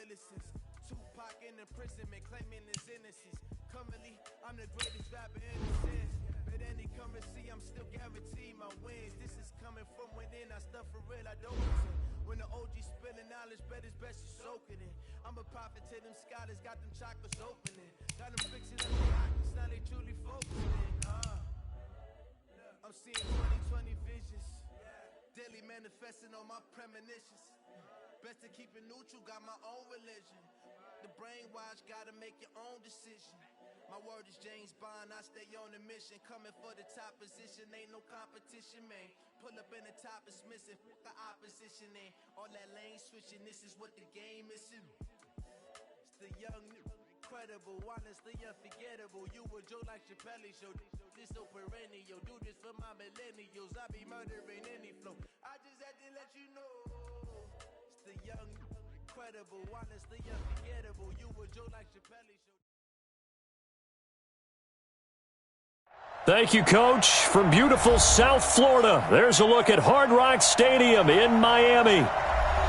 millicents. Tupac in imprisonment, claiming his innocence. Currently, I'm the greatest rapper in the sense. But any currency, I'm still guaranteed my wins. This is coming from within, I stuff for real, I don't pretend. When the OG spilling knowledge, bet it's best you soak it in. I'm a prophet to them scholars, got them chakras opening. Got them fixing up the pockets, now they truly focusing. I'm seeing 2020 visions. Daily manifesting on my premonitions. Best to keep it neutral, got my own religion. The brainwash, gotta make your own decision. My word is James Bond, I stay on a mission. Coming for the top position, ain't no competition, man. Pull up in the top, it's missing, fuck the opposition, ain't all that lane switching, this is what the game is. It's the young, incredible, honestly unforgettable. You a Joe like Chappelle show, this so perennial. Do this for my millennials, I be murdering any flow. I just had to let you know. It's the young, incredible, honestly unforgettable. You a Joe like Chappelle show. Thank you, Coach. From beautiful South Florida, there's a look at Hard Rock Stadium in Miami.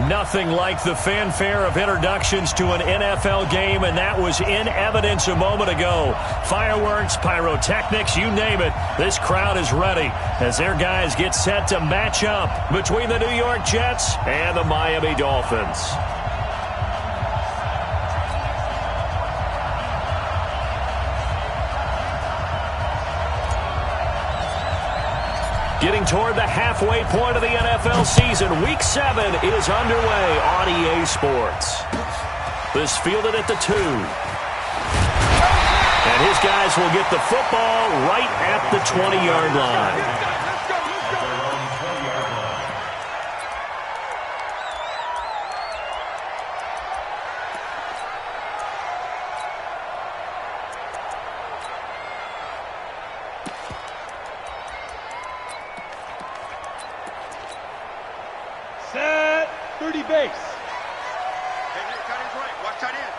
Nothing like the fanfare of introductions to an NFL game, and that was in evidence a moment ago. Fireworks, pyrotechnics, you name it. This crowd is ready as their guys get set to match up between the New York Jets and the Miami Dolphins. Getting toward the halfway point of the NFL season, Week 7 is underway on EA Sports. This fielded at the 2. And his guys will get the football right at the 20-yard line. Set, 30 base. Hey, tight end's right. Watch tight end.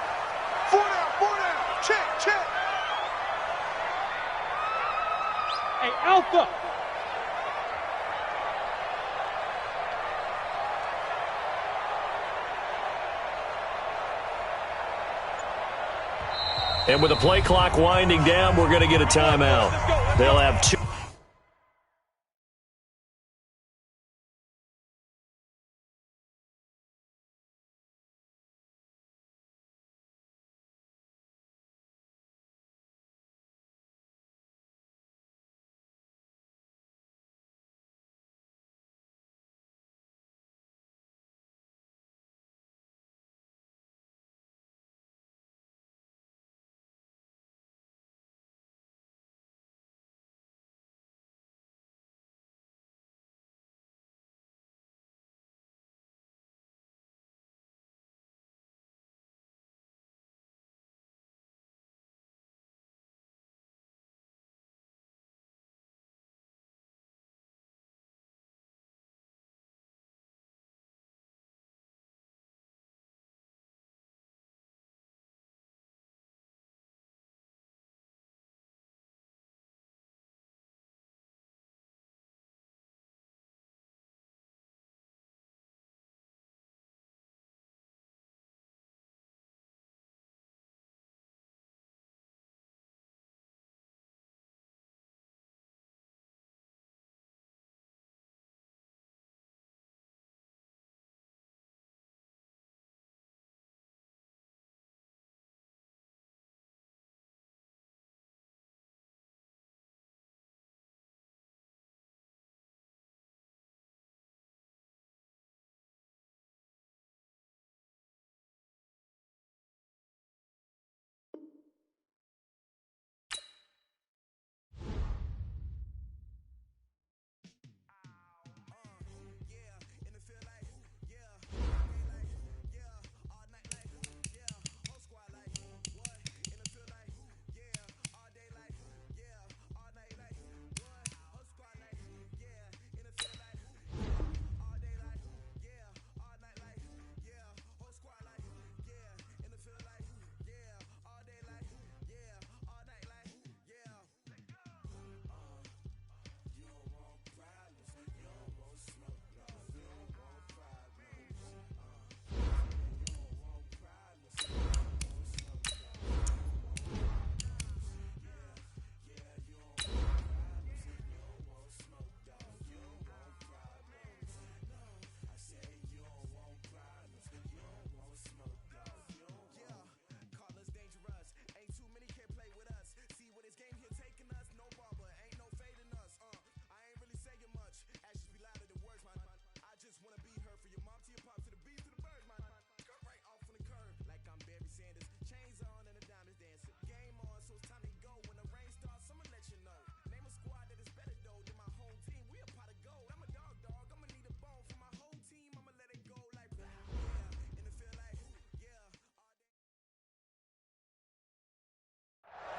4 down. Check. Hey, Alpha. And with the play clock winding down, we're going to get a timeout. They'll have 2.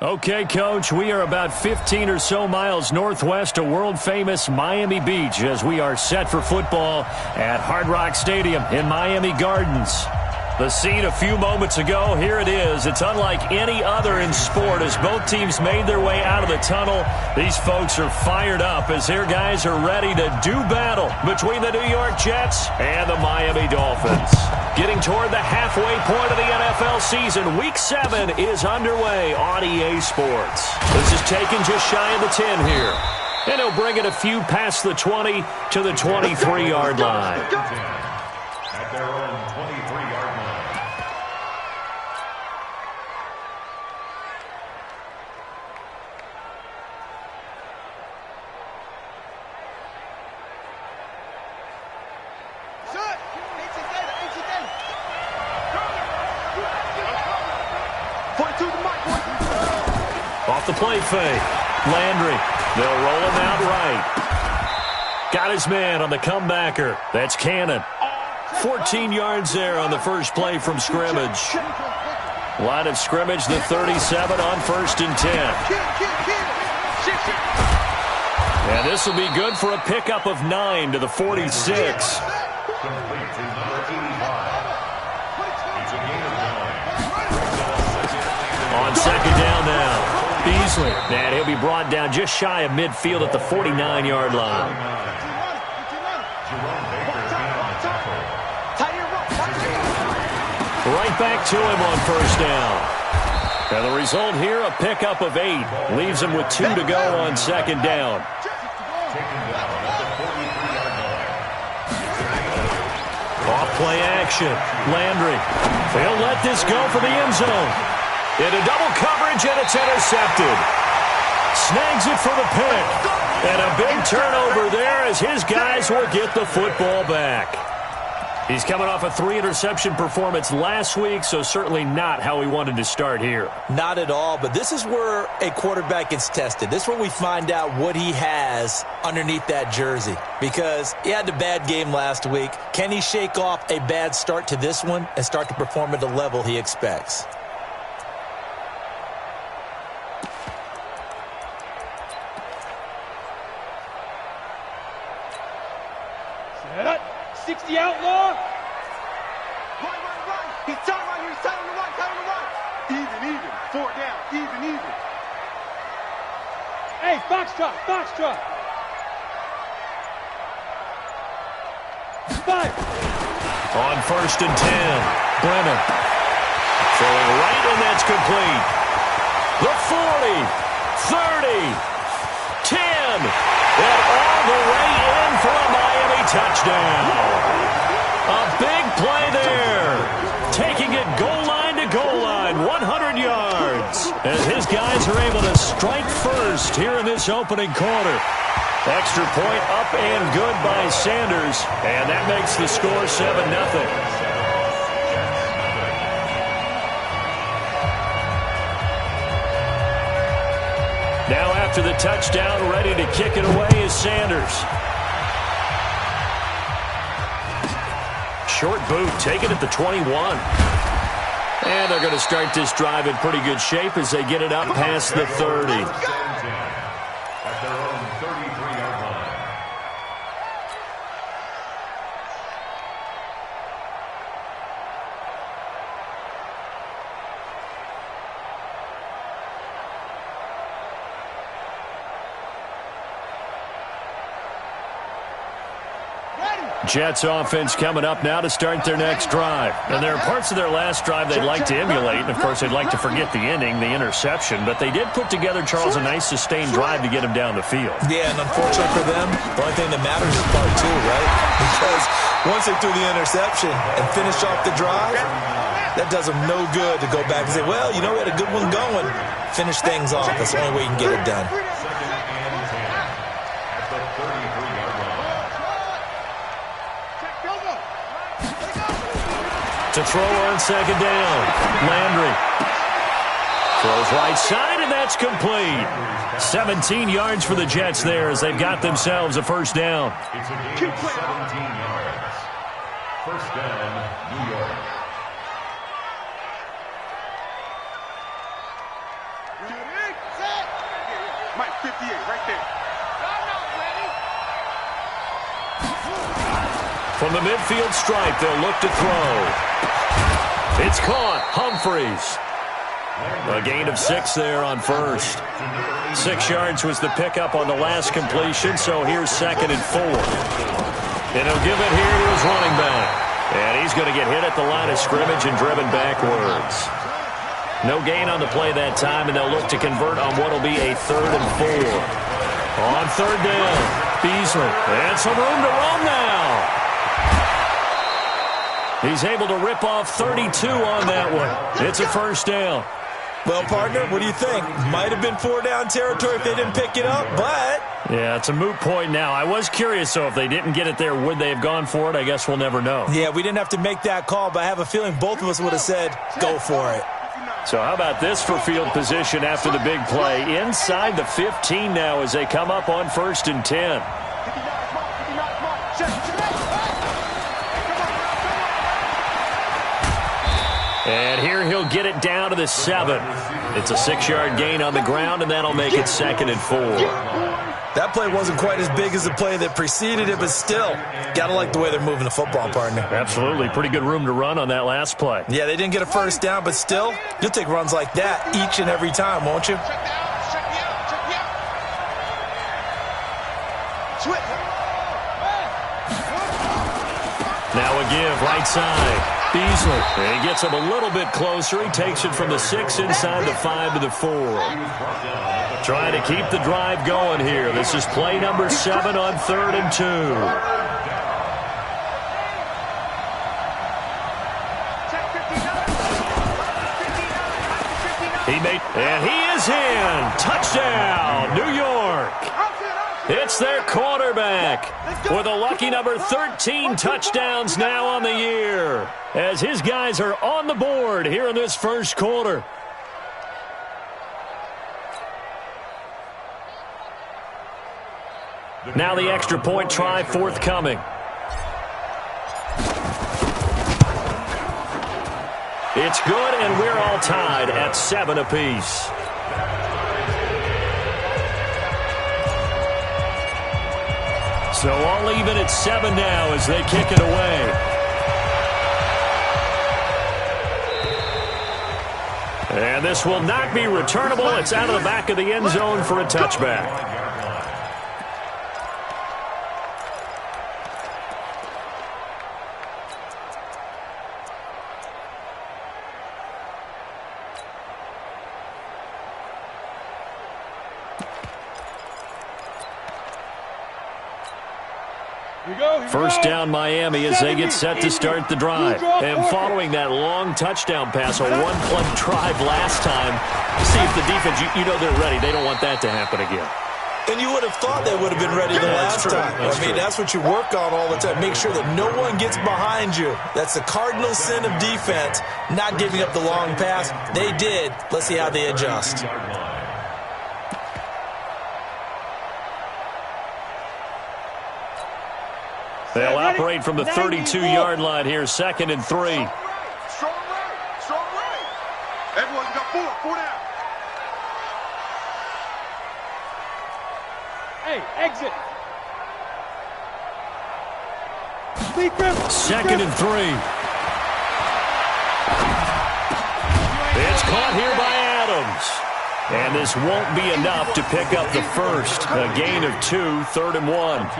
Okay, Coach, we are about 15 or so miles northwest of world-famous Miami Beach as we are set for football at Hard Rock Stadium in Miami Gardens. The scene a few moments ago, here it is. It's unlike any other in sport as both teams made their way out of the tunnel. These folks are fired up as their guys are ready to do battle between the New York Jets and the Miami Dolphins. Getting toward the halfway point of the NFL season, Week 7 is underway on EA Sports. This is taken just shy of the 10 here. And he'll bring it a few past the 20 to the 23-yard line. At their own 23-yard line. Off the play fake. Landry. They'll roll him out right. Got his man on the comebacker. That's Cannon. 14 yards there on the first play from scrimmage. Line of scrimmage, the 37 on 1st and 10. And this will be good for a pickup of 9 to the 46. On 2nd down now. Beasley, and he'll be brought down just shy of midfield at the 49-yard line. Right back to him on 1st down. And the result here, a pickup of 8. Leaves him with 2 to go on 2nd down. Off play action. Landry. They'll let this go for the end zone. Into double coverage, and it's intercepted. Snags it for the pick. And a big turnover there as his guys will get the football back. He's coming off a 3-interception performance last week, so certainly not how we wanted to start here. Not at all, but this is where a quarterback gets tested. This is where we find out what he has underneath that jersey. Because he had a bad game last week. Can he shake off a bad start to this one and start to perform at the level he expects? Set. 60 outlaw. Right. He's tight right here. He's tight on the right. Even. 4 down. Even. Hey, foxtrot. 5. On 1st and 10, Brennan. Throwing right, and that's complete. The 40, 30, 10, and all the way in for a Miami touchdown. A big play there. Taking it goal line to goal line, 100 yards. As his guys are able to strike first here in this opening quarter. Extra point up and good by Sanders. And that makes the score 7-0. Now after the touchdown, ready to kick it away is Sanders. Short boot, taken at the 21. And they're going to start this drive in pretty good shape as they get it up past the 30. At their own 33-yard line. Jets offense coming up now to start their next drive. And there are parts of their last drive they'd like to emulate. And, of course, they'd like to forget the ending, the interception. But they did put together, Charles, a nice sustained drive to get him down the field. Yeah, and unfortunately for them, the only thing that matters is part 2, right? Because once they threw the interception and finished off the drive, that does them no good to go back and say, well, you know, we had a good one going. Finish things off. That's the only way you can get it done. To throw on 2nd down. Landry. Throws right side, and that's complete. 17 yards for the Jets there as they've got themselves a first down. It's a gain of 17 yards. First down, New York. From the midfield stripe, they'll look to throw. It's caught. Humphreys. A gain of 6 there on first. 6 yards was the pickup on the last completion, so here's 2nd and 4. And he'll give it here to his running back. And he's going to get hit at the line of scrimmage and driven backwards. No gain on the play that time, and they'll look to convert on what will be a 3rd and 4. On 3rd down, Beasley. And some room to roam now. He's able to rip off 32 on that one. It's a 1st down. Well, partner, what do you think? Might have been 4-down territory if they didn't pick it up, but... Yeah, it's a moot point now. I was curious, so if they didn't get it there, would they have gone for it? I guess we'll never know. Yeah, we didn't have to make that call, but I have a feeling both of us would have said, go for it. So how about this for field position after the big play? Inside the 15 now as they come up on 1st and 10. And here he'll get it down to the 7. It's a 6-yard gain on the ground, and that'll make it 2nd and 4. That play wasn't quite as big as the play that preceded it, but still, gotta like the way they're moving the football, partner. Absolutely. Pretty good room to run on that last play. Yeah, they didn't get a 1st down, but still, you'll take runs like that each and every time, won't you? Now a give, right side. Beasley. And he gets him a little bit closer. He takes it from the 6 inside the 5 to the 4. Trying to keep the drive going here. This is play number 7 on 3rd and 2. And he is in. Touchdown, New York. It's their quarterback with a lucky number 13 touchdowns now on the year as his guys are on the board here in this 1st quarter. Now the extra point try forthcoming. It's good, and we're all tied at 7 apiece. So all even at 7 now as they kick it away. And this will not be returnable. It's out of the back of the end zone for a touchback. First down Miami as they get set to start the drive. And following that long touchdown pass, a one-play drive last time, see if the defense, you know they're ready. They don't want that to happen again. And you would have thought they would have been ready the last time. That's what you work on all the time. Make sure that no one gets behind you. That's the cardinal sin of defense, not giving up the long pass. They did. Let's see how they adjust. They'll operate from the 32-yard line here, 2nd and 3. Strong right. Strong right. Everyone got 4 down. Hey, exit. 2nd and 3. It's caught here by Adams. And this won't be enough to pick up the first. A gain of 2, 3rd and 1.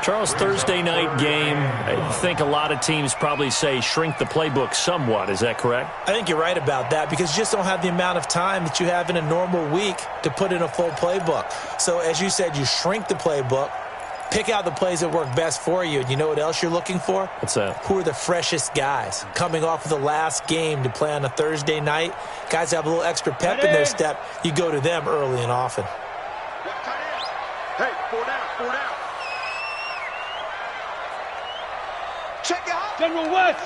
Charles, Thursday night game, I think a lot of teams probably say shrink the playbook somewhat. Is that correct? I think you're right about that because you just don't have the amount of time that you have in a normal week to put in a full playbook. So as you said, you shrink the playbook, pick out the plays that work best for you. And you know what else you're looking for? What's that? Who are the freshest guys coming off of the last game to play on a Thursday night? Guys have a little extra pep in their step. You go to them early and often. Hey, 4 down, 4 down. Check out. General West.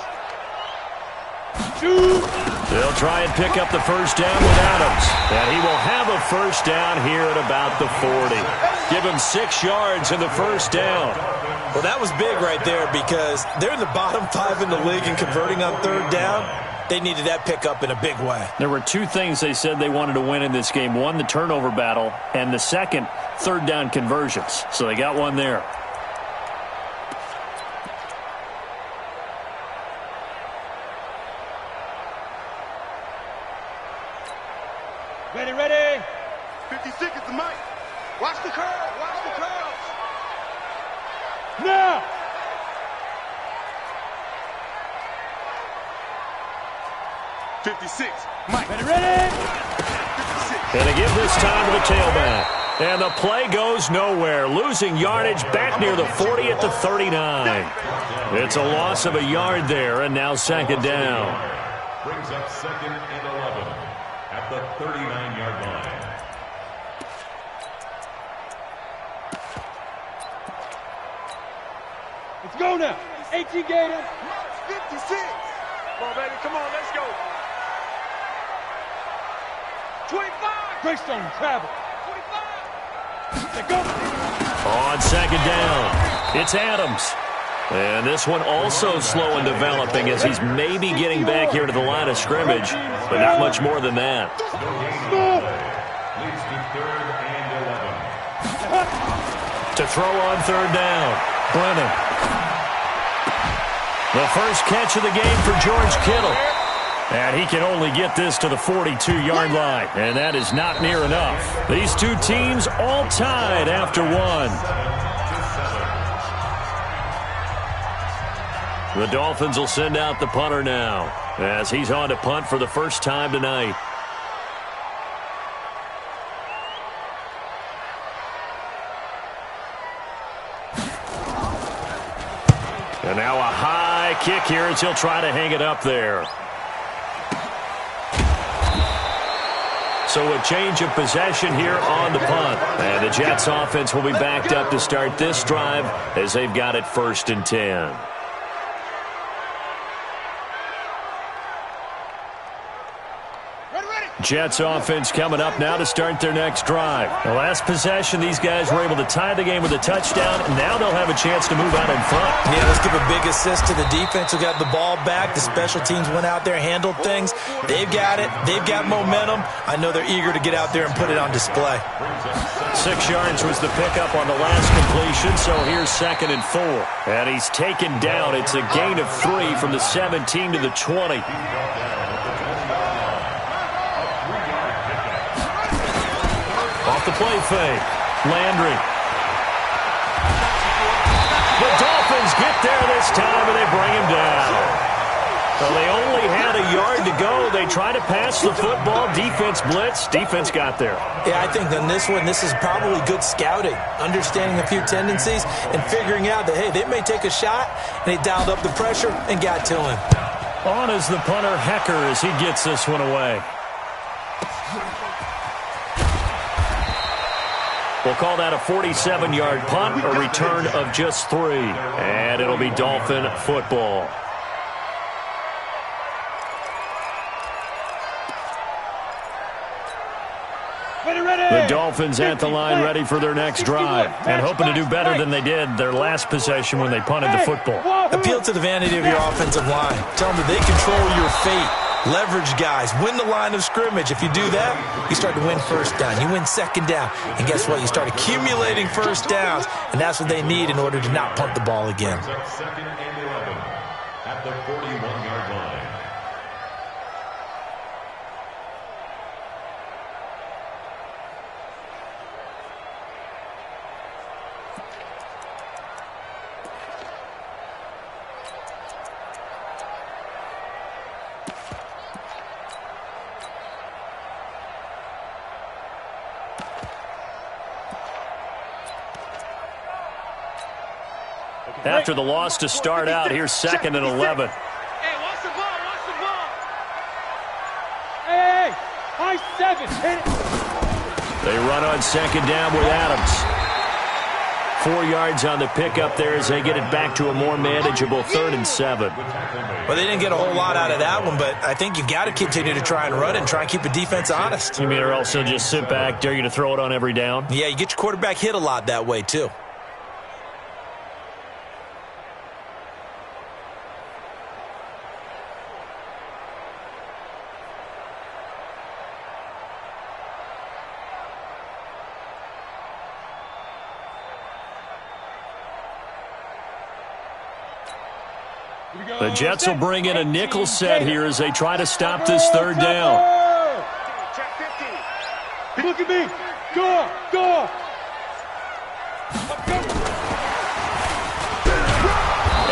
They'll try and pick up the first down with Adams. And he will have a first down here at about the 40. Give him 6 yards in the first down. Well, that was big right there because they're in the bottom 5 in the league and converting on 3rd down. They needed that pickup in a big way. There were 2 things they said they wanted to win in this game. One, the turnover battle, and the second, 3rd down conversions. So they got one there. Ready, ready. 50 seconds to Mike. Watch the curve. Watch the curves. Now. '56. Mike. Ready, ready. 56. And they give this time to the tailback. And the play goes nowhere, losing yardage back near the 40 at the 39. It's a loss of a yard there, and now second down. Brings up 2nd and 11 at the 39-yard line. Let's go now. 18 Gator. 56. Come on, baby. Come on, let's go. 25. Greystone travel. 25. Let go. On second down, it's Adams. And this one also slow in developing as he's maybe getting back here to the line of scrimmage, but not much more than that. Leads to 3rd and 11. To throw on third down, Brennan. The first catch of the game for George Kittle. And he can only get this to the 42-yard line, and that is not near enough. These two teams all tied after one. The Dolphins will send out the punter now, as he's on to punt for the first time tonight. And now a high kick here as he'll try to hang it up there. So a change of possession here on the punt. And the Jets offense will be backed up to start this drive as they've got it 1st and 10. Jets offense coming up now to start their next drive. The last possession, these guys were able to tie the game with a touchdown, and now they'll have a chance to move out in front. Yeah, let's give a big assist to the defense who got the ball back. The special teams went out there, handled things. They've got it. They've got momentum. I know they're eager to get out there and put it on display. 6 yards was the pickup on the last completion, so here's 2nd and 4. And he's taken down. It's a gain of 3 from the 17 to the 20. Off the play fake. Landry. The Dolphins get there this time, and they bring him down. So they only had a yard to go. They try to pass the football. Defense blitz. Defense got there. Yeah, I think on this one, this is probably good scouting, understanding a few tendencies, and figuring out that, hey, they may take a shot, and they dialed up the pressure and got to him. On is the punter, Hecker, as he gets this one away. We'll call that a 47-yard punt, a return of just 3. And it'll be Dolphin football. The Dolphins at the line ready for their next drive and hoping to do better than they did their last possession when they punted the football. Appeal to the vanity of your offensive line. Tell them that they control your fate. Leverage guys. Win the line of scrimmage. If you do that, you start to win first down. You win second down. And guess what? You start accumulating first downs. And that's what they need in order to not punt the ball again. 2nd and 11 at the 41-yard line. After the loss to start out, here's 2nd and 11. Hey, watch the ball, watch the ball. Hey, high 7, hit it. They run on 2nd down with Adams. 4 yards on the pickup there as they get it back to a more manageable 3rd and 7. Well, they didn't get a whole lot out of that one, but I think you've got to continue to try and run and try and keep the defense honest. You mean, or else they'll just sit back, dare you to throw it on every down? Yeah, you get your quarterback hit a lot that way, too. The Jets will bring in a nickel set here as they try to stop this 3rd down. Check 15. Look at me. Go. Go.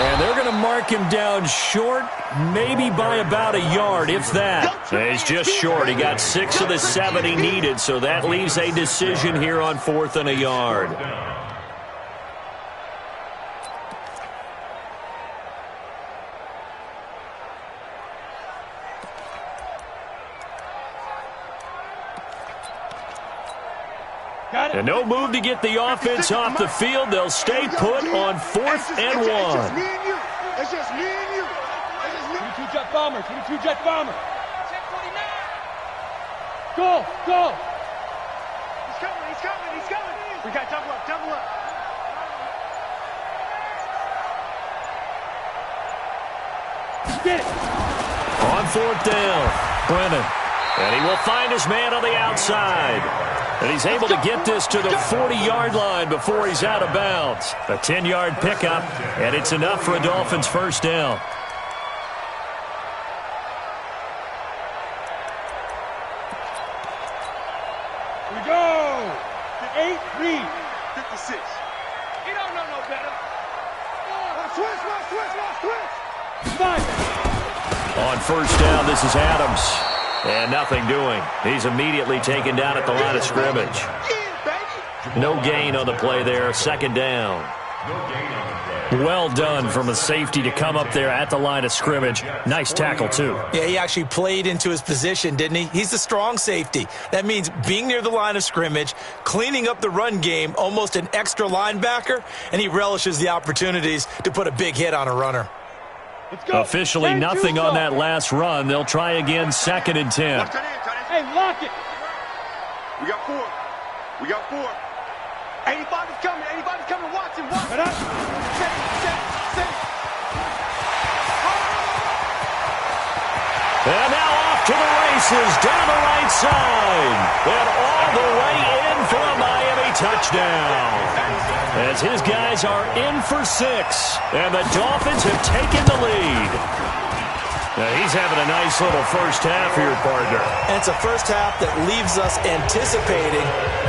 And they're going to mark him down short, maybe by about a yard, if that. He's just short. He got 6 of the 7 he needed, so that leaves a decision here on 4th and a yard. And no move to get the offense off the field. They'll stay put on 4th and 1. It's just me and you. 22 jet bomber. 22 jet bomber. Go. Go. He's coming. He's coming. He's coming. We got double up. Double up. Get it. On 4th down, Brennan. And he will find his man on the outside. And he's able to get this to the 40-yard line before he's out of bounds. A 10-yard pickup, and it's enough for a Dolphins first down. Here we go. The 8 lead. 56. You don't know no better. Switch. Five. On first down, this is Adams. And nothing doing. He's immediately taken down at the line of scrimmage. No gain on the play there. Second down. Well done from a safety to come up there at the line of scrimmage. Nice tackle, too. Yeah, he actually played into his position, didn't he? He's a strong safety. That means being near the line of scrimmage, cleaning up the run game, almost an extra linebacker, and he relishes the opportunities to put a big hit on a runner. Officially nothing on that last run. They'll try again, 2nd and 10. Hey, lock it. We got 4. 85 is coming. 85 is coming. Watch him. Set. And now off to the races down the right side. And all the way in for a Miami touchdown. As his guys are in for 6. And the Dolphins have taken the lead. Now he's having a nice little first half here, partner. And it's a first half that leaves us anticipating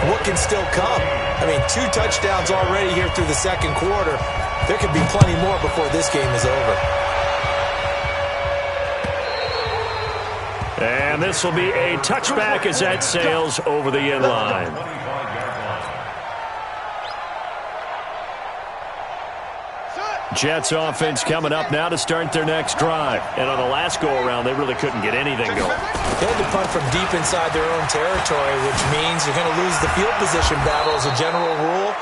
what can still come. I mean, 2 touchdowns already here through the second quarter. There could be plenty more before this game is over. And this will be a touchback as that sails over the end line. Jets offense coming up now to start their next drive. And on the last go-around, they really couldn't get anything going. They had to punt from deep inside their own territory, which means you're going to lose the field position battle as a general rule.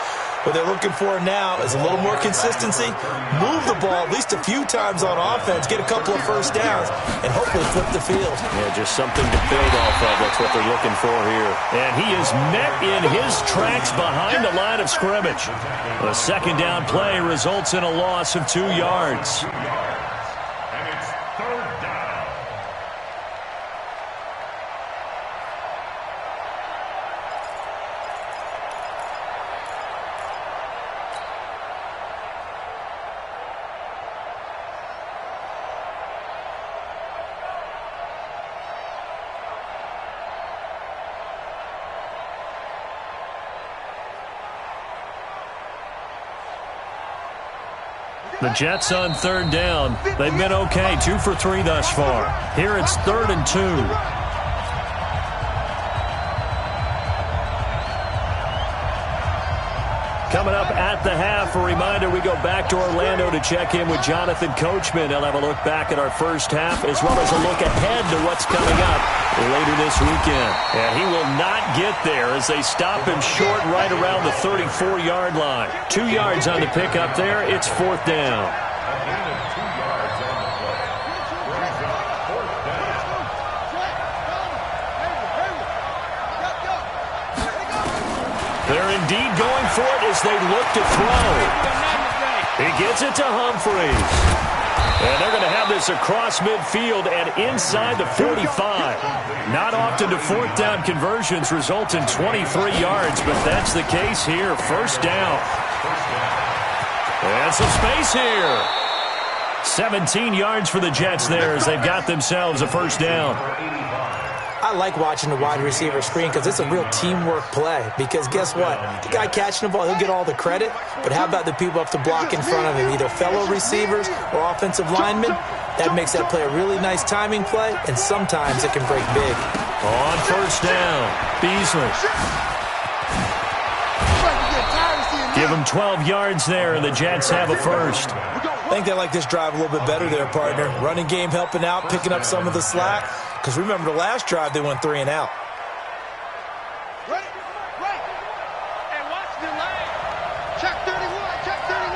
What they're looking for now is a little more consistency, move the ball at least a few times on offense, get a couple of first downs, and hopefully flip the field. Yeah, just something to build off of. That's what they're looking for here. And he is met in his tracks behind the line of scrimmage. The second down play results in a loss of 2 yards. And it's 3rd down. The Jets on 3rd down. They've been okay, 2 for 3 thus far. Here it's 3rd and 2. Coming up at the half, a reminder, we go back to Orlando to check in with Jonathan Coachman. He'll have a look back at our first half as well as a look ahead to what's coming up later this weekend. And he will not get there as they stop him short right around the 34-yard line. 2 yards on the pickup there. It's 4th down. They're indeed going for it as they look to throw. He gets it to Humphreys. And they're going to have this across midfield and inside the 45. Not often do 4th down conversions result in 23 yards, but that's the case here. First down. And some space here. 17 yards for the Jets there as they've got themselves a first down. I like watching the wide receiver screen because it's a real teamwork play. Because guess what? The guy catching the ball, he'll get all the credit. But how about the people up to block in front of him, either fellow receivers or offensive linemen? That makes that play a really nice timing play, and sometimes it can break big. On first down, Beasley. Give him 12 yards there, and the Jets have a first. I think they like this drive a little bit better there, partner. Running game helping out, picking up some of the slack. Because remember, the last drive, they went 3 and out. Right. And watch the lane. Check 31. Check 31.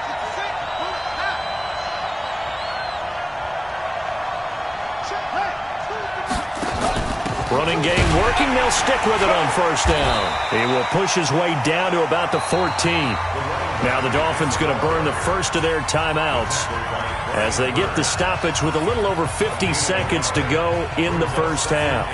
66. Move it. Now. Check. Hey. Running game working. They'll stick with it on first down. He will push his way down to about the 14. Now the Dolphins going to burn the first of their timeouts as they get the stoppage with a little over 50 seconds to go in the first half.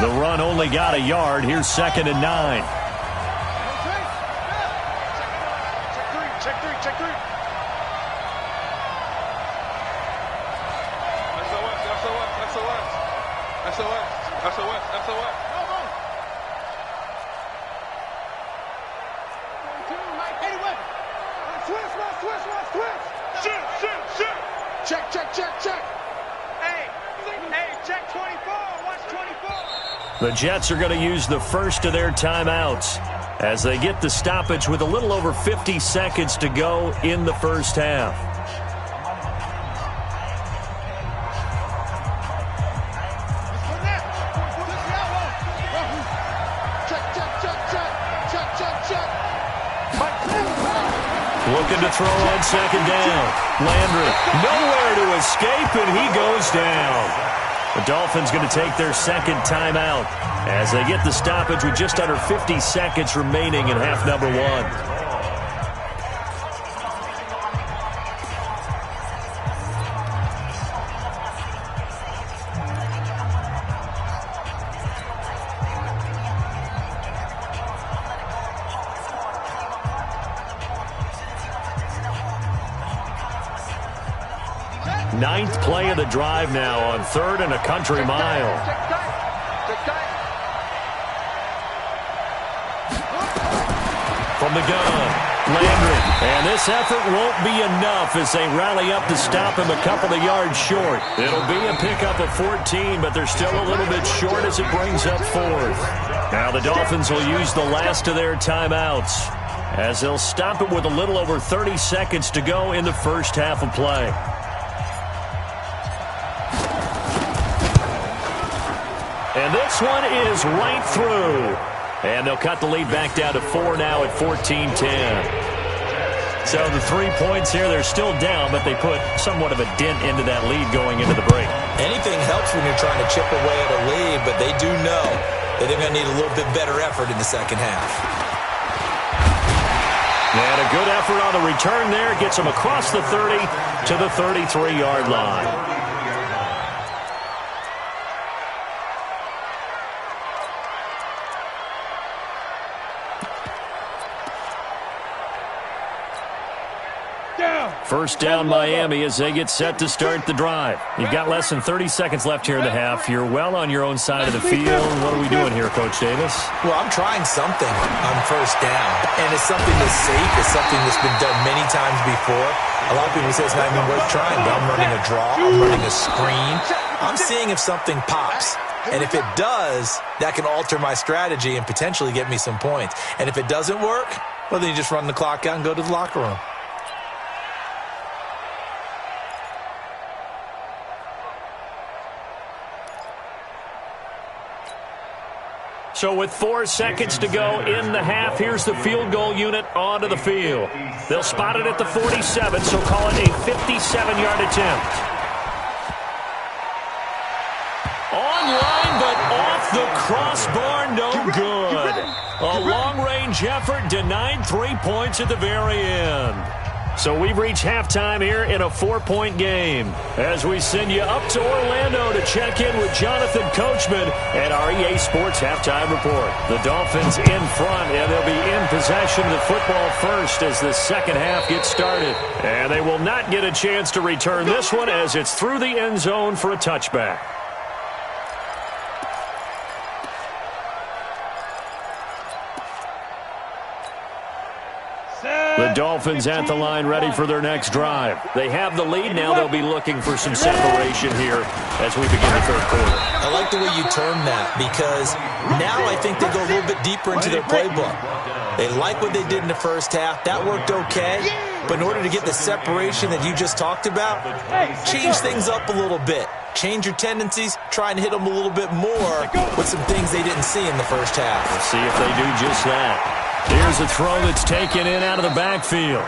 The run only got a yard. Here's 2nd and 9. Check three. SOS. Switch. Check. Hey, check 24. Watch 24. The Jets are going to use the first of their timeouts as they get the stoppage with a little over 50 seconds to go in the first half. Looking to throw on 2nd down. Landry, nowhere to escape, and he goes down. The Dolphins going to take their 2nd timeout as they get the stoppage with just under 50 seconds remaining in half number 1. Ninth play of the drive now on 3rd and a country mile. From the gun, Landry. And this effort won't be enough as they rally up to stop him a couple of yards short. It'll be a pickup of 14, but they're still a little bit short as it brings up 4th. Now the Dolphins will use the last of their timeouts as they'll stop it with a little over 30 seconds to go in the first half of play. And this one is right through. And they'll cut the lead back down to 4 now at 14-10. So the 3 points here, they're still down, but they put somewhat of a dent into that lead going into the break. Anything helps when you're trying to chip away at a lead, but they do know that they're going to need a little bit better effort in the second half. And a good effort on the return there. Gets them across the 30 to the 33-yard line. First down, Miami, as they get set to start the drive. You've got less than 30 seconds left here in the half. You're well on your own side of the field. What are we doing here, Coach Davis? Well, I'm trying something on first down, and it's something that's safe. It's something that's been done many times before. A lot of people say it's not even worth trying, but I'm running a draw. I'm running a screen. I'm seeing if something pops. And if it does, that can alter my strategy and potentially get me some points. And if it doesn't work, well, then you just run the clock out and go to the locker room. So with 4 seconds to go in the half, here's the field goal unit onto the field. They'll spot it at the 47, so call it a 57-yard attempt. Online, but off the crossbar, no good. A long-range effort denied 3 points at the very end. So we've reached halftime here in a 4-point game as we send you up to Orlando to check in with Jonathan Coachman and our EA Sports Halftime Report. The Dolphins in front, and they'll be in possession of the football first as the second half gets started. And they will not get a chance to return this one as it's through the end zone for a touchback. The Dolphins at the line ready for their next drive. They have the lead. Now they'll be looking for some separation here as we begin the third quarter. I like the way you term that because now I think they go a little bit deeper into their playbook. They like what they did in the first half. That worked okay. But in order to get the separation that you just talked about, change things up a little bit. Change your tendencies. Try and hit them a little bit more with some things they didn't see in the first half. We'll see if they do just that. Here's a throw that's taken in out of the backfield.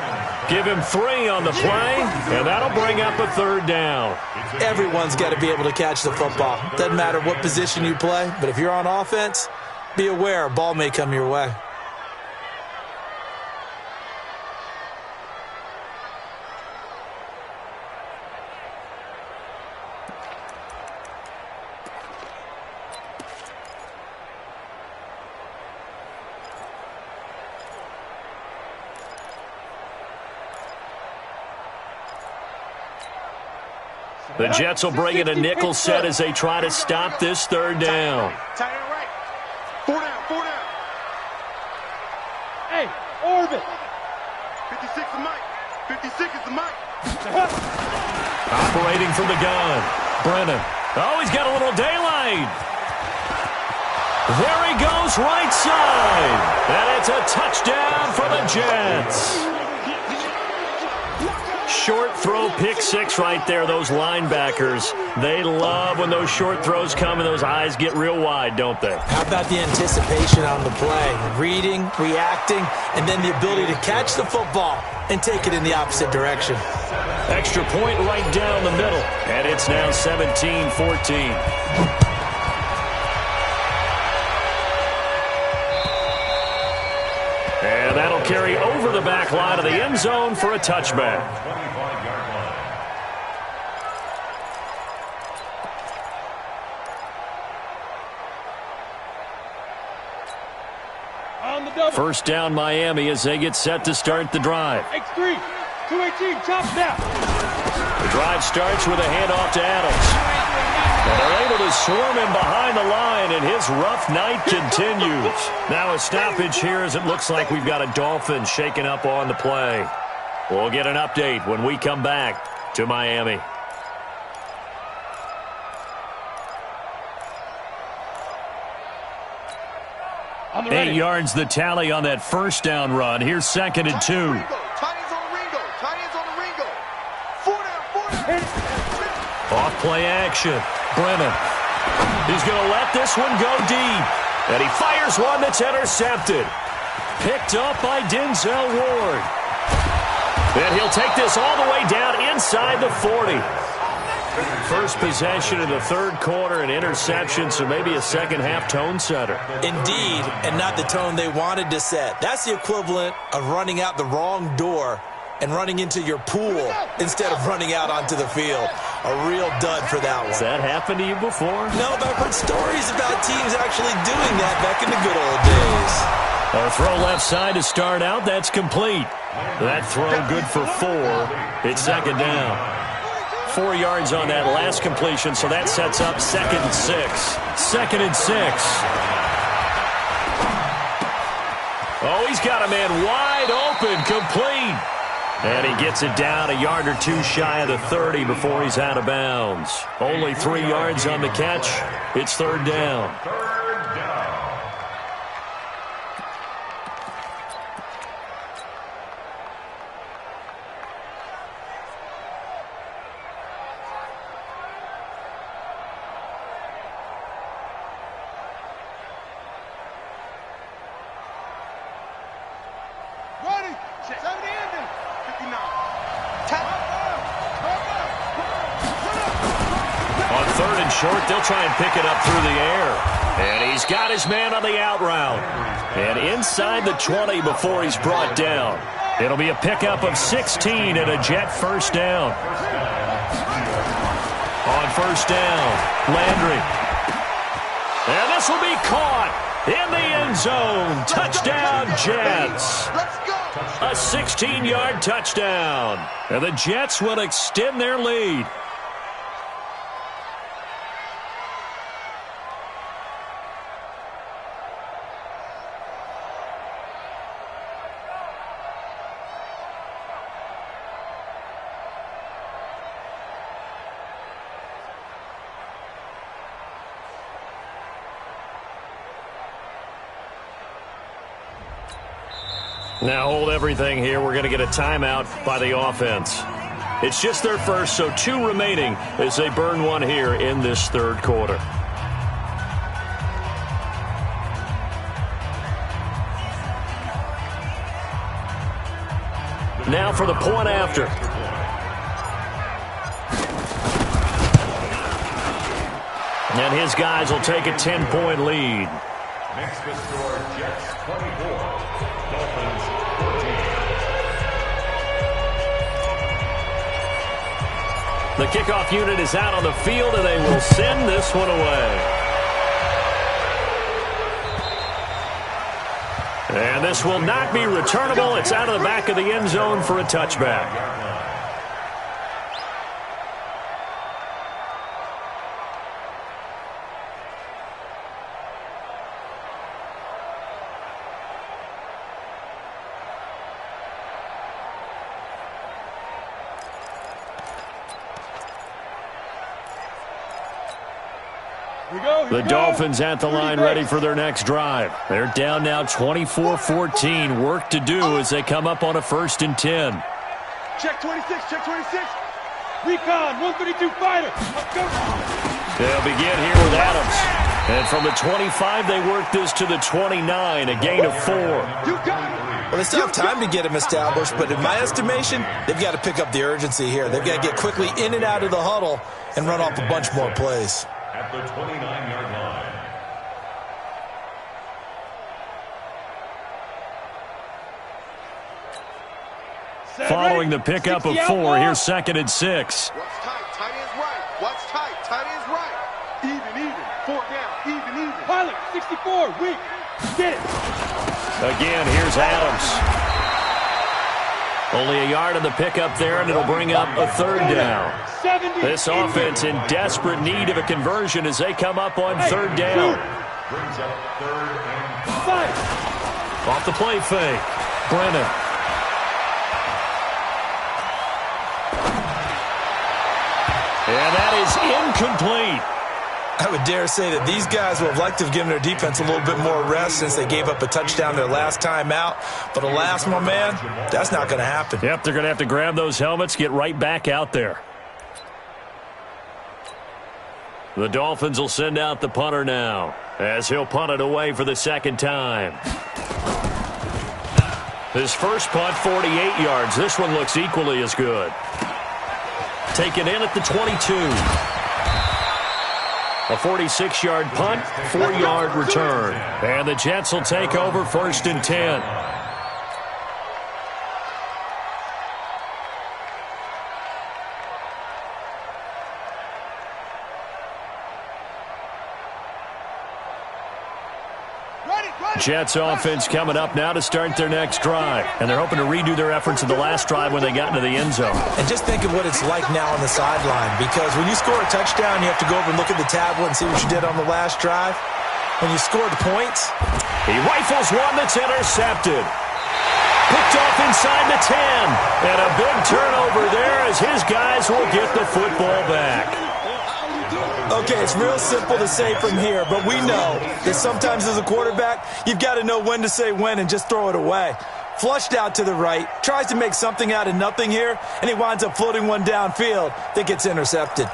Give him 3 on the play, and that'll bring up a third down. Everyone's got to be able to catch the football. Doesn't matter what position you play, but if you're on offense, be aware a ball may come your way. The Jets will bring in a nickel set as they try to stop this third down. Tight end right. 4 down, 4 down. Hey, orbit. 56 is Mike. 56 is the Mike. Operating from the gun. Brennan. Oh, he's got a little daylight. There he goes, right side. And it's a touchdown for the Jets. Short throw, pick 6 right there. Those linebackers, they love when those short throws come and those eyes get real wide, don't they? How about the anticipation on the play? Reading, reacting, and then the ability to catch the football and take it in the opposite direction. Extra point right down the middle, and it's now 17-14. And that'll carry over the back line of the end zone for a touchback. First down Miami as they get set to start the drive. X3, 218, chop now. The drive starts with a handoff to Adams. And they're able to swarm him behind the line, and his rough night continues. Now a stoppage here as it looks like we've got a Dolphin shaken up on the play. We'll get an update when we come back to Miami. Eight yards the tally on that first down run. Here's 2nd and 2. Tight ends on the Ringo. Tight ends on the Ringo. 4 down. Off play action. Brennan. He's going to let this one go deep. And he fires one that's intercepted. Picked up by Denzel Ward. And he'll take this all the way down inside the 40. First possession of the third quarter, an interception, so maybe a second-half tone setter. Indeed, and not the tone they wanted to set. That's the equivalent of running out the wrong door and running into your pool instead of running out onto the field. A real dud for that one. Has that happened to you before? No, but I've heard stories about teams actually doing that back in the good old days. A throw left side to start out. That's complete. That throw good for 4. It's 2nd down. 4 yards on that last completion, so that sets up 2nd and 6. 2nd and 6. Oh, he's got a man wide open, complete. And he gets it down a yard or 2 shy of the 30 before he's out of bounds. Only 3 yards on the catch. It's 3rd down. Short, they'll try and pick it up through the air. And he's got his man on the out route. And inside the 20 before he's brought down. It'll be a pickup of 16 and a Jet first down. On first down, Landry. And this will be caught in the end zone. Touchdown, Jets. A 16-yard touchdown. And the Jets will extend their lead. Now hold everything here. We're going to get a timeout by the offense. It's just their first, so 2 remaining as they burn one here in this third quarter. Now for the point after. And his guys will take a 10-point lead. Makes the score Jets 24, Dolphins 14. The kickoff unit is out on the field, and they will send this one away. And this will not be returnable. It's out of the back of the end zone for a touchback. The Dolphins at the line ready for their next drive. They're down now 24-14. Work to do as they come up on a 1st and 10. Check 26, check 26. Recon, 132 fighter. They'll begin here with Adams. And from the 25, they work this to the 29, a gain of 4. Well, they still have time to get him established, but in my estimation, they've got to pick up the urgency here. They've got to get quickly in and out of the huddle and run off a bunch more plays. At the 29-yard line. Following the pickup of 4, here's 2nd and 6. What's tight? Tight ends right. What's tight? Tight ends right. Even. 4 down. Even. Pilot, 64, weak. Get it. Again, here's Adams. Only a yard on the pickup there, and it'll bring up a 3rd down. This offense in desperate need of a conversion as they come up on 3rd down. Brings up 3rd and 5. Off the play fake. Brennan. And that is incomplete. I would dare say that these guys would have liked to have given their defense a little bit more rest since they gave up a touchdown their last time out. But alas, my man, that's not going to happen. Yep, they're going to have to grab those helmets, get right back out there. The Dolphins will send out the punter now as he'll punt it away for the 2nd time. His first punt, 48 yards. This one looks equally as good. Taken in at the 22. A 46-yard punt, 4-yard return. And the Jets will take over 1st and 10. Jets offense coming up now to start their next drive. And they're hoping to redo their efforts in the last drive when they got into the end zone. And just think of what it's like now on the sideline. Because when you score a touchdown, you have to go over and look at the tablet and see what you did on the last drive. When you scored points, he rifles one that's intercepted. Picked off inside the 10. And a big turnover there as his guys will get the football back. Okay, it's real simple to say from here, but we know that sometimes as a quarterback, you've got to know when to say when and just throw it away. Flushed out to the right, tries to make something out of nothing here, and he winds up floating one downfield that gets intercepted.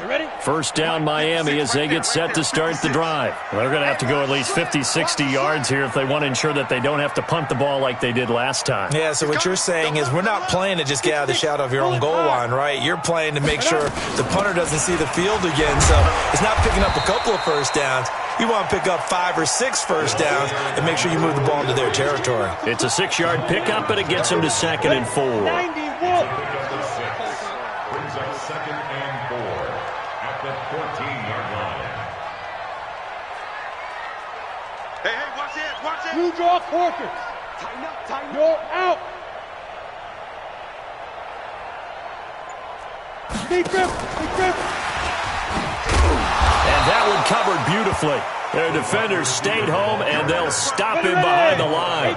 Ready? First down Miami as they get set to start the drive. They're going to have to go at least 50, 60 yards here if they want to ensure that they don't have to punt the ball like they did last time. Yeah, so what you're saying is we're not playing to just get out of the shadow of your own goal line, right? You're playing to make sure the punter doesn't see the field again. So it's not picking up a couple of first downs. You want to pick up 5 or 6 first downs and make sure you move the ball into their territory. It's a 6-yard pickup, and it gets them to 2nd and 4. 91. Brings up 2nd and 4 at the 14-yard line. Hey, watch it, watch it. Blue draw quarters. Tighten up, tighten up. You're out. Big grip, big grip. And that one covered beautifully. Their defenders stayed home, and they'll stop him behind the line.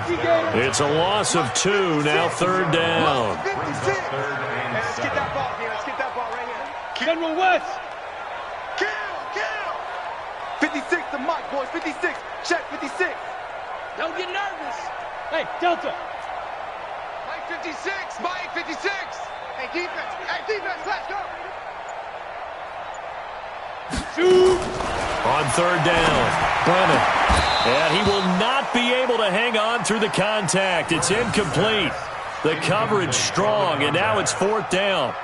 It's a loss of 2, now 3rd down. 56. Hey, let's get that ball here. Let's get that ball right here. General West. Kill. 56 to Mike, boys. 56. Check 56. Don't get nervous. Hey, Delta. Mike 56. Mike 56. Hey, defense, let's go. Shoot. On 3rd down, Brennan. And he will not be able to hang on through the contact. It's incomplete. The coverage strong, and now it's 4th down.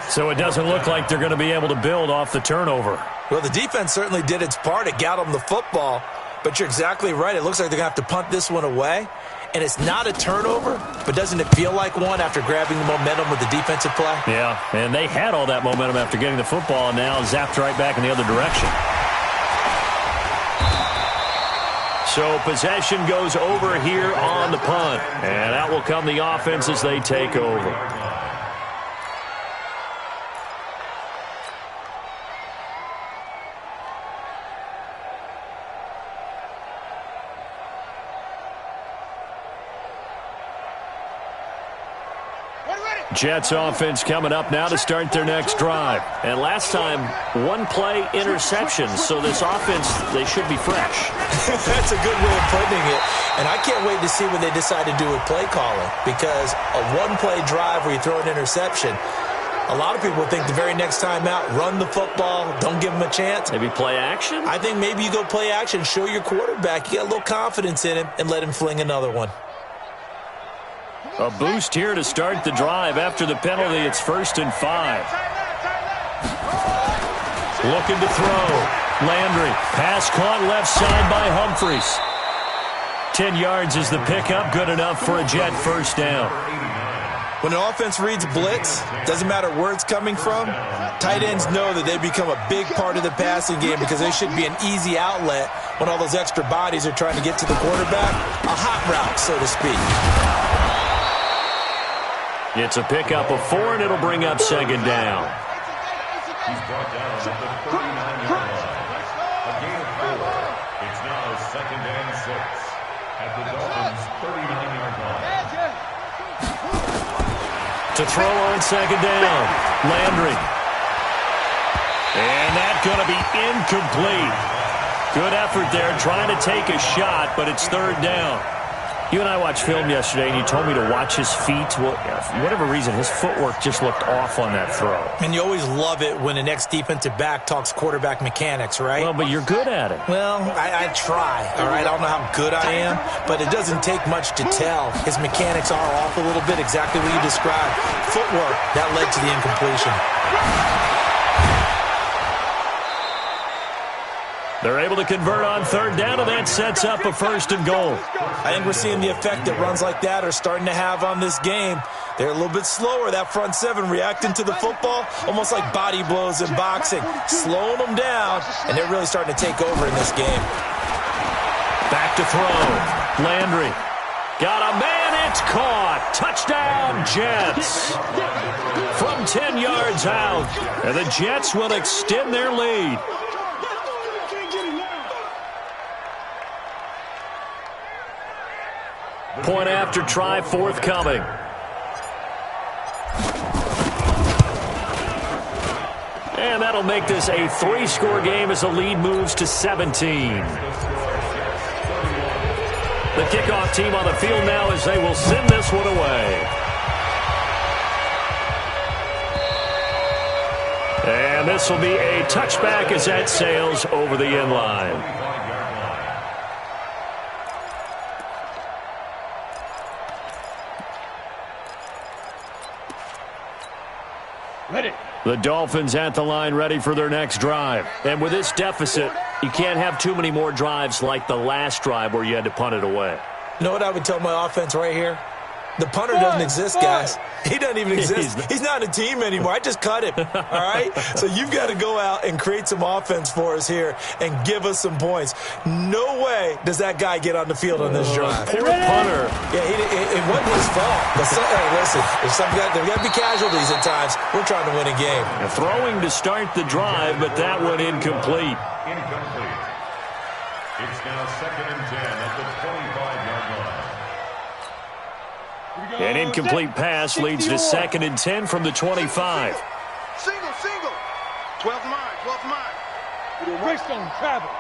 So it doesn't look like they're going to be able to build off the turnover. Well, the defense certainly did its part. It got them the football. But you're exactly right. It looks like they're going to have to punt this one away. And it's not a turnover, but doesn't it feel like one after grabbing the momentum with the defensive play? Yeah, and they had all that momentum after getting the football, and now zapped right back in the other direction. So possession goes over here on the punt, and out will come the offense as they take over. Jets offense coming up now to start their next drive. And last time, 1-play interception. So this offense, they should be fresh. That's a good way of putting it. And I can't wait to see what they decide to do with play calling. Because a 1-play drive where you throw an interception, a lot of people think the very next time out, run the football, don't give them a chance. Maybe play action? I think maybe you go play action, show your quarterback you got a little confidence in him, and let him fling another one. A boost here to start the drive. After the penalty, it's 1st and 5. Looking to throw. Landry. Pass caught left side by Humphries. 10 yards is the pickup. Good enough for a Jet first down. When an offense reads blitz, doesn't matter where it's coming from, tight ends know that they become a big part of the passing game because they should be an easy outlet when all those extra bodies are trying to get to the quarterback. A hot route, so to speak. It's a pickup of 4, and it'll bring up 2nd down. He's brought down at the 39-yard line. A gain of 4. It's now 2nd and 6 at the Dolphins' 39-yard line. To throw on 2nd down, Landry. And that's going to be incomplete. Good effort there, trying to take a shot, but it's 3rd down. You and I watched film yesterday, and you told me to watch his feet. Well, for whatever reason, his footwork just looked off on that throw. And you always love it when the next defensive back talks quarterback mechanics, right? Well, but you're good at it. Well, I try, all right? I don't know how good I am, but it doesn't take much to tell. His mechanics are off a little bit, exactly what you described. Footwork, that led to the incompletion. They're able to convert on 3rd down, and that sets up a 1st and goal. I think we're seeing the effect that runs like that are starting to have on this game. They're a little bit slower, that front 7, reacting to the football, almost like body blows in boxing, slowing them down, and they're really starting to take over in this game. Back to throw. Landry. Got a man, it's caught. Touchdown, Jets. From 10 yards out, and the Jets will extend their lead. Point after try forthcoming. And that'll make this a 3-score game as the lead moves to 17. The kickoff team on the field now as they will send this one away. And this will be a touchback as that sails over the end line. Ready. The Dolphins at the line ready for their next drive. And with this deficit, You can't have too many more drives like the last drive where you had to punt it away. You know what I would tell my offense right here? The punter doesn't exist, guys. He doesn't even exist. He's not a team anymore. I just cut him, all right? So you've got to go out and create some offense for us here and give us some points. No way does that guy get on the field on this drive. Poor punter. Yeah, it wasn't his fault. But hey, listen, there's got to be casualties at times. We're trying to win a game. Throwing to start the drive, but that one incomplete. Incomplete. It's now 2nd and 10 at the 25-yard line. An incomplete pass leads to 2nd and 10 from the 25. Single. 12 mine. Greystone travel.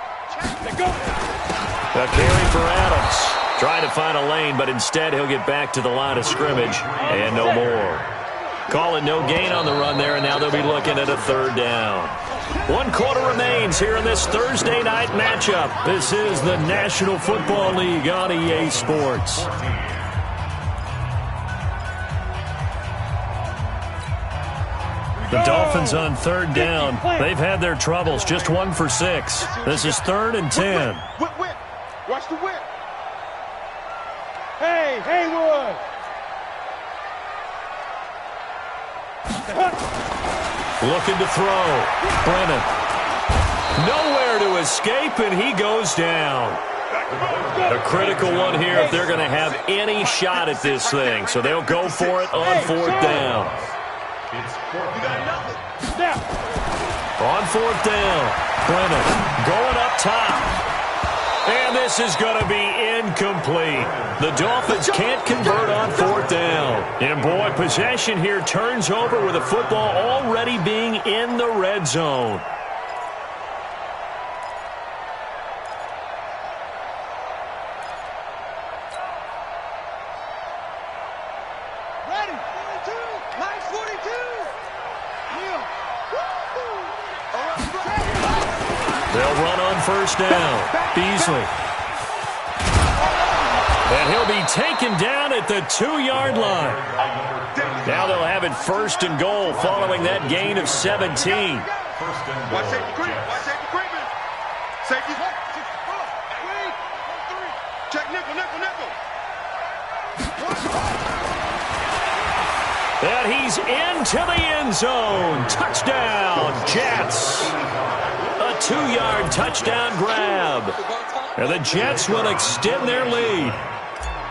Let go. A carry for Adams. Trying to find a lane, but instead he'll get back to the line of scrimmage and no more. Call it no gain on the run there, and now they'll be looking at a 3rd down. 1 quarter remains here in this Thursday night matchup. This is the National Football League on EA Sports. The Dolphins on 3rd down. They've had their troubles. Just 1 for 6. This is 3rd and 10. Whip. Watch the whip. Hey, Haywood. Looking to throw. Brennan. Nowhere to escape, and he goes down. A critical one here if they're going to have any shot at this thing. So they'll go for it on 4th down. It's 4th down. On 4th down, Brennan going up top. And this is going to be incomplete. The Dolphins can't convert on 4th down. And boy, possession here turns over with the football already being in the red zone. They'll run on 1st down. Beasley. And he'll be taken down at the 2-yard line. Now they'll have it 1st and goal following that gain of 17. Watch safety creeping. Safety. Check nickel. And he's into the end zone. Touchdown, Jets. A 2-yard touchdown grab. And the Jets will extend their lead.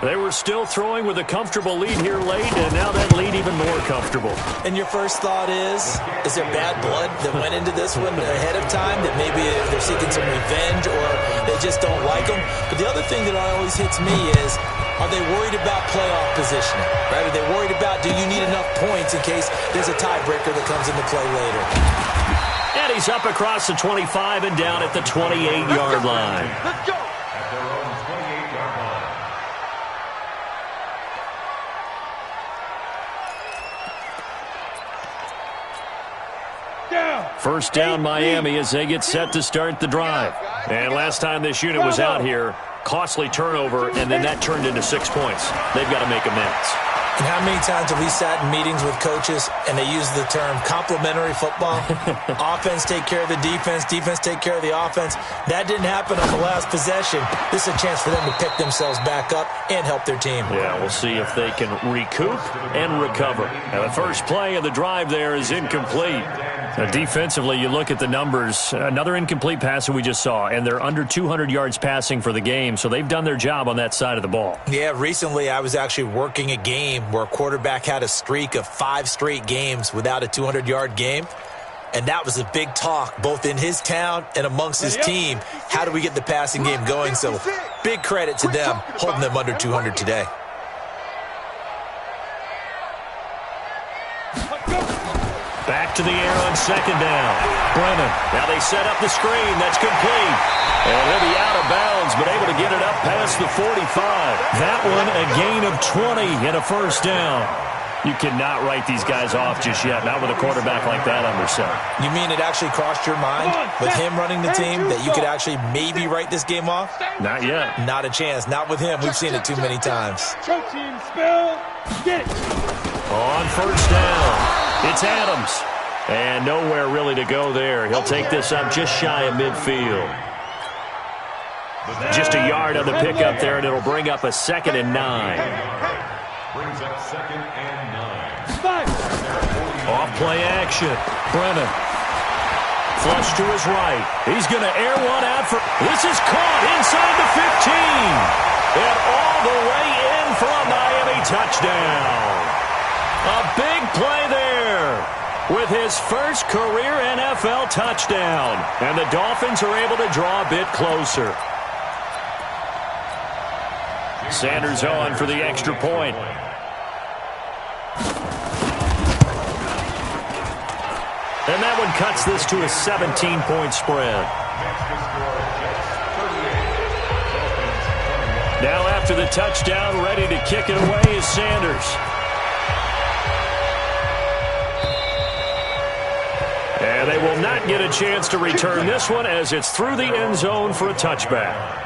They were still throwing with a comfortable lead here late, and now that lead even more comfortable. And your first thought is there bad blood that went into this one ahead of time, that maybe they're seeking some revenge or they just don't like them? But the other thing that always hits me is, are they worried about playoff positioning? Right? Are they worried about, do you need enough points in case there's a tiebreaker that comes into play later? And he's up across the 25 and down at the 28-yard line. Let's go. At their own 28-yard line. First down, Miami, as they get set to start the drive. And last time this unit was out here, costly turnover, and then that turned into 6 points. They've got to make amends. And how many times have we sat in meetings with coaches and they use the term complementary football? Offense take care of the defense, defense take care of the offense. That didn't happen on the last possession. This is a chance for them to pick themselves back up and help their team. Yeah, we'll see if they can recoup and recover. Now, the first play of the drive there is incomplete. Now, defensively, you look at the numbers. Another incomplete pass that we just saw, and they're under 200 yards passing for the game, so they've done their job on that side of the ball. Yeah, recently I was actually working a game where a quarterback had a streak of 5 straight games without a 200-yard game, and that was a big talk both in his town and amongst his team. How do we get the passing game going? So big credit to them holding them under 200 today. Back to the air on second down. Brennan. Now they set up the screen. That's complete. And he'll be out of bounds, but able to get it up past the 45. That one a gain of 20 and a first down. You cannot write these guys off just yet, not with a quarterback like that under center. You mean it actually crossed your mind with him running the team that you could actually maybe write this game off? Not yet. Not a chance. Not with him. We've seen it too many times. Team spell. Get it. On first down, it's Adams. And nowhere really to go there. He'll take this up just shy of midfield. Just a yard on the pickup there, and it'll bring up a 2nd and 9. Brings up 2nd and 9. Off play action. Brennan. Flush to his right. He's going to air one out for... This is caught inside the 15. And all the way in for a Miami touchdown. A big play there with his first career NFL touchdown. And the Dolphins are able to draw a bit closer. Sanders on for the extra point. And that one cuts this to a 17-point spread. Now after the touchdown, ready to kick it away is Sanders. And they will not get a chance to return this one as it's through the end zone for a touchback.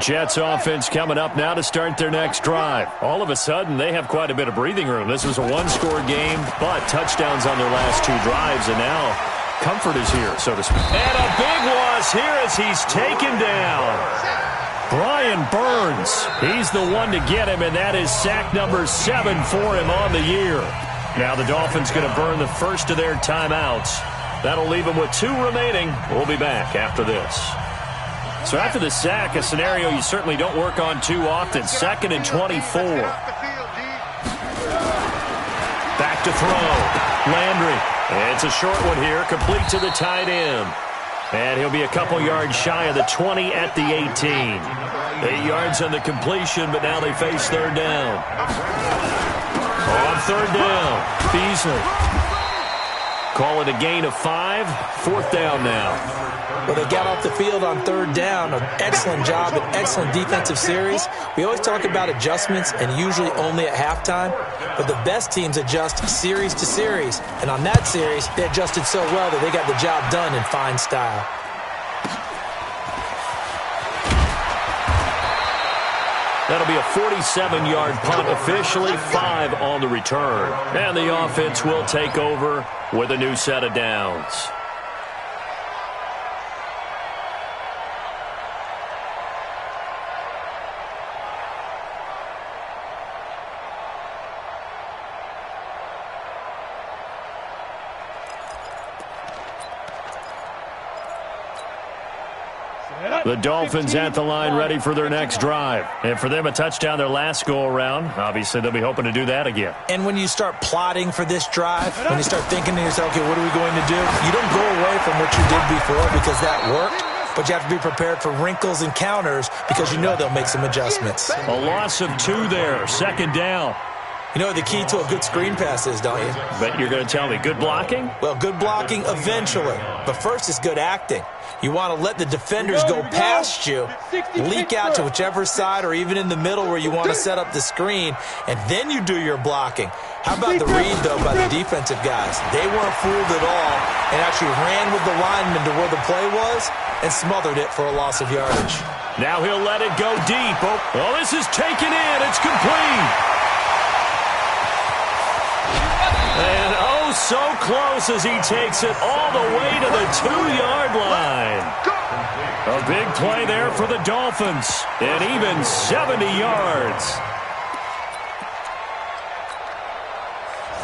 Jets offense coming up now to start their next drive. All of a sudden, they have quite a bit of breathing room. This was a one-score game, but touchdowns on their last 2 drives, and now comfort is here, so to speak. And a big loss here as he's taken down. Brian Burns, he's the one to get him, and that is sack number 7 for him on the year. Now the Dolphins going to burn the first of their timeouts. That'll leave them with 2 remaining. We'll be back after this. So after the sack, a scenario you certainly don't work on too often. 2nd and 24. Back to throw. Landry. It's a short one here, complete to the tight end. And he'll be a couple yards shy of the 20 at the 18. 8 yards on the completion, but now they face 3rd down. On 3rd down, Beasley. Call it a gain of 5. 4th down now. Well, they got off the field on 3rd down. An excellent job, an excellent defensive series. We always talk about adjustments and usually only at halftime, but the best teams adjust series to series. And on that series, they adjusted so well that they got the job done in fine style. That'll be a 47-yard punt, officially 5 on the return. And the offense will take over with a new set of downs. The Dolphins at the line ready for their next drive. And for them, a touchdown their last go-around. Obviously, they'll be hoping to do that again. And when you start plotting for this drive, when you start thinking to yourself, okay, what are we going to do? You don't go away from what you did before because that worked, but you have to be prepared for wrinkles and counters because you know they'll make some adjustments. A loss of 2 there, 2nd down. You know what the key to a good screen pass is, don't you? But you're going to tell me good blocking? Well, good blocking eventually. But first is good acting. You want to let the defenders go past you, leak out to whichever side or even in the middle where you want to set up the screen, and then you do your blocking. How about the read, though, by the defensive guys? They weren't fooled at all and actually ran with the lineman to where the play was and smothered it for a loss of yardage. Now he'll let it go deep. Oh, this is taken in. It's complete. And oh, so close as he takes it all the way to the 2-yard line. A big play there for the Dolphins. And even 70 yards.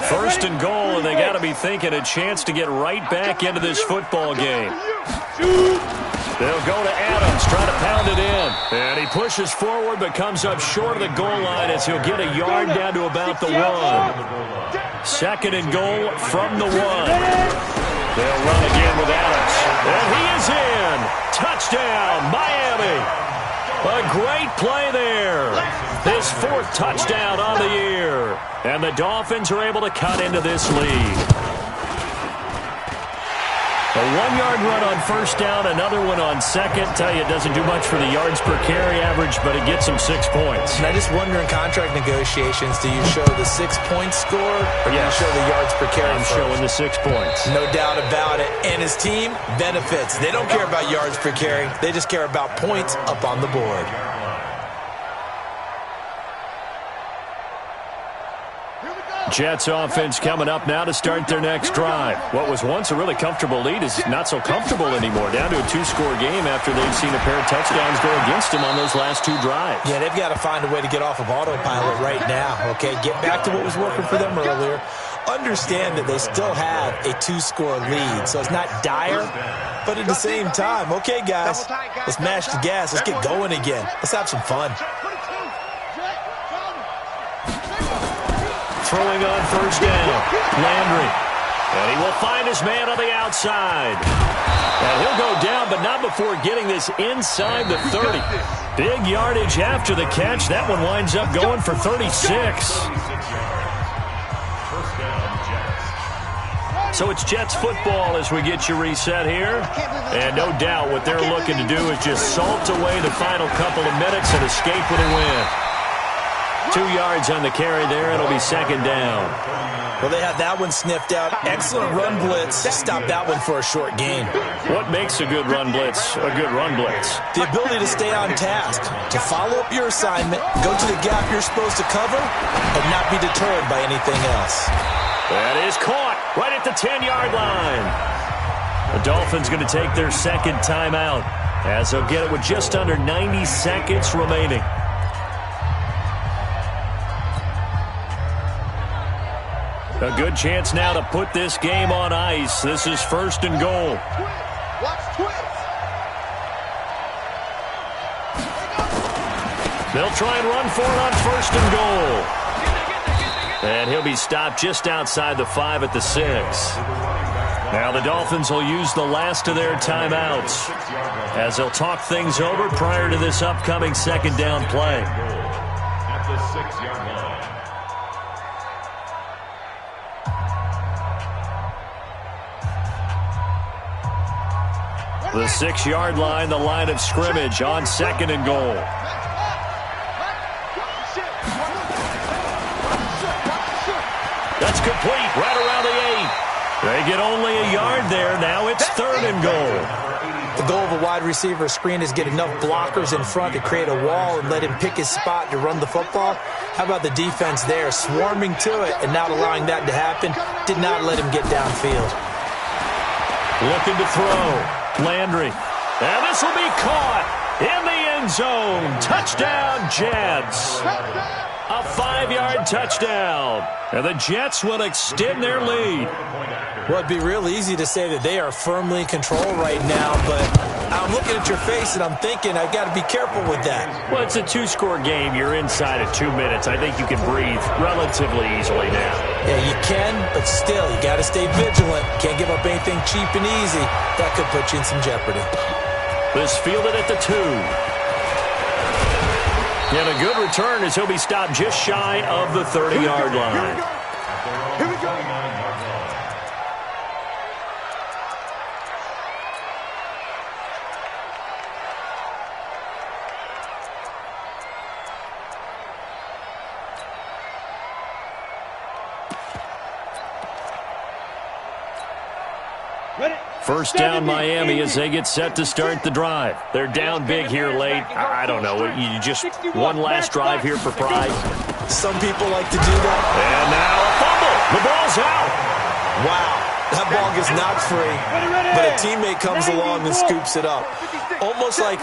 1st and goal, and they got to be thinking a chance to get right back into this football game. They'll go to Adams, try to pound it in. And he pushes forward but comes up short of the goal line as he'll get a yard down to about the 1. 2nd and goal from the 1. They'll run again with Adams. And he is in. Touchdown, Miami. A great play there. His 4th touchdown on the year. And the Dolphins are able to cut into this lead. A 1-yard run on 1st down, another one on 2nd. Tell you, it doesn't do much for the yards per carry average, but it gets him 6 points. And I just wonder in contract negotiations, do you show the 6-point score or do you show the yards per carry? I'm showing the 6 points. No doubt about it. And his team benefits. They don't care about yards per carry. They just care about points up on the board. Here we Jets offense coming up now to start their next drive. What was once a really comfortable lead is not so comfortable anymore. Down to a 2-score game after they've seen a pair of touchdowns go against them on those last 2 drives. Yeah, they've got to find a way to get off of autopilot right now, okay? Get back to what was working for them earlier. Understand that they still have a 2-score lead, so it's not dire, but at the same time, okay, guys, let's mash the gas. Let's get going again. Let's have some fun. Throwing on first down, Landry. And he will find his man on the outside. And he'll go down, but not before getting this inside the 30. Big yardage after the catch. That one winds up going for 36. So it's Jets football as we get you reset here. And no doubt what they're looking to do is just salt away the final couple of minutes and escape with a win. 2 yards on the carry there. It'll be second down. Well, they had that one sniffed out. Excellent run blitz. Stop that one for a short gain. What makes a good run blitz a good run blitz? The ability to stay on task, to follow up your assignment, go to the gap you're supposed to cover, and not be deterred by anything else. That is caught right at the 10-yard line. The Dolphins going to take their second timeout as they'll get it with just under 90 seconds remaining. A good chance now to put this game on ice. This is first and goal. They'll try and run for it on first and goal. And he'll be stopped just outside the 5 at the 6. Now the Dolphins will use the last of their timeouts as they'll talk things over prior to this upcoming second down play. At the 6-yard line. The 6-yard line, the line of scrimmage on second and goal. That's complete right around the 8. They get only a yard there. Now it's third and goal. The goal of a wide receiver screen is get enough blockers in front to create a wall and let him pick his spot to run the football. How about the defense there, swarming to it and not allowing that to happen? Did not let him get downfield. Looking to throw. Landry. And this will be caught in the end zone. Touchdown, Jets. A 5-yard touchdown. And the Jets will extend their lead. Well, it'd be real easy to say that they are firmly in control right now, but I'm looking at your face and I'm thinking I've got to be careful with that. Well, it's a 2-score game. You're inside of 2 minutes. I think you can breathe relatively easily now. Yeah, you can, but still, you got to stay vigilant. Can't give up anything cheap and easy. That could put you in some jeopardy. This fielded at the 2. And a good return as he'll be stopped just shy of the 30-yard line. Here we go. First down Miami as they get set to start the drive. They're down big here late. I don't know. You just one last drive here for pride. Some people like to do that. And now a fumble. The ball's out. Wow. That ball gets knocked free, but a teammate comes along and scoops it up. It's almost like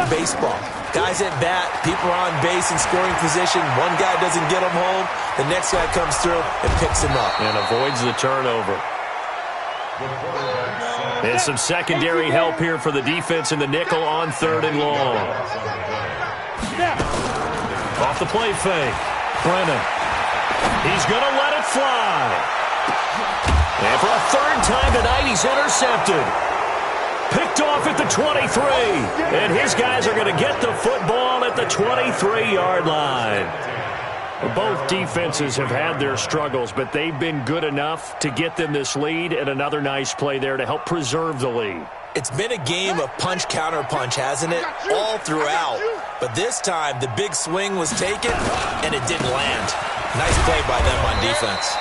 baseball. Guys at bat, people are on base in scoring position. One guy doesn't get him home. The next guy comes through and picks him up. And avoids the turnover. And some secondary help here for the defense in the nickel on third and long. Off the play fake. Brennan. He's going to let it fly. And for a third time tonight, he's intercepted. Picked off at the 23. And his guys are going to get the football at the 23-yard line. Both defenses have had their struggles, but they've been good enough to get them this lead, and another nice play there to help preserve the lead. It's been a game of punch-counter-punch, hasn't it? All throughout. But this time, the big swing was taken, and it didn't land. Nice play by them on defense.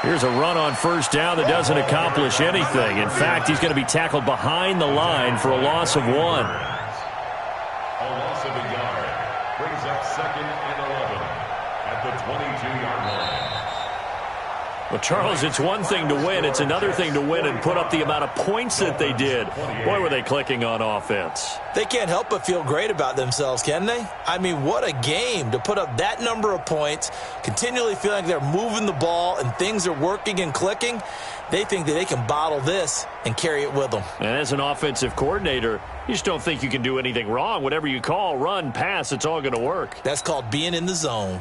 Here's a run on first down that doesn't accomplish anything. In fact, he's going to be tackled behind the line for a loss of 1. A loss of a yard brings up second and 11. at the 22-yard line. Well, Charles, it's one thing to win. It's another thing to win and put up the amount of points that they did. Boy, were they clicking on offense. They can't help but feel great about themselves, can they? I mean, what a game to put up that number of points, continually feeling like they're moving the ball and things are working and clicking. They think that they can bottle this and carry it with them. And as an offensive coordinator, you just don't think you can do anything wrong. Whatever you call, run, pass, it's all going to work. That's called being in the zone.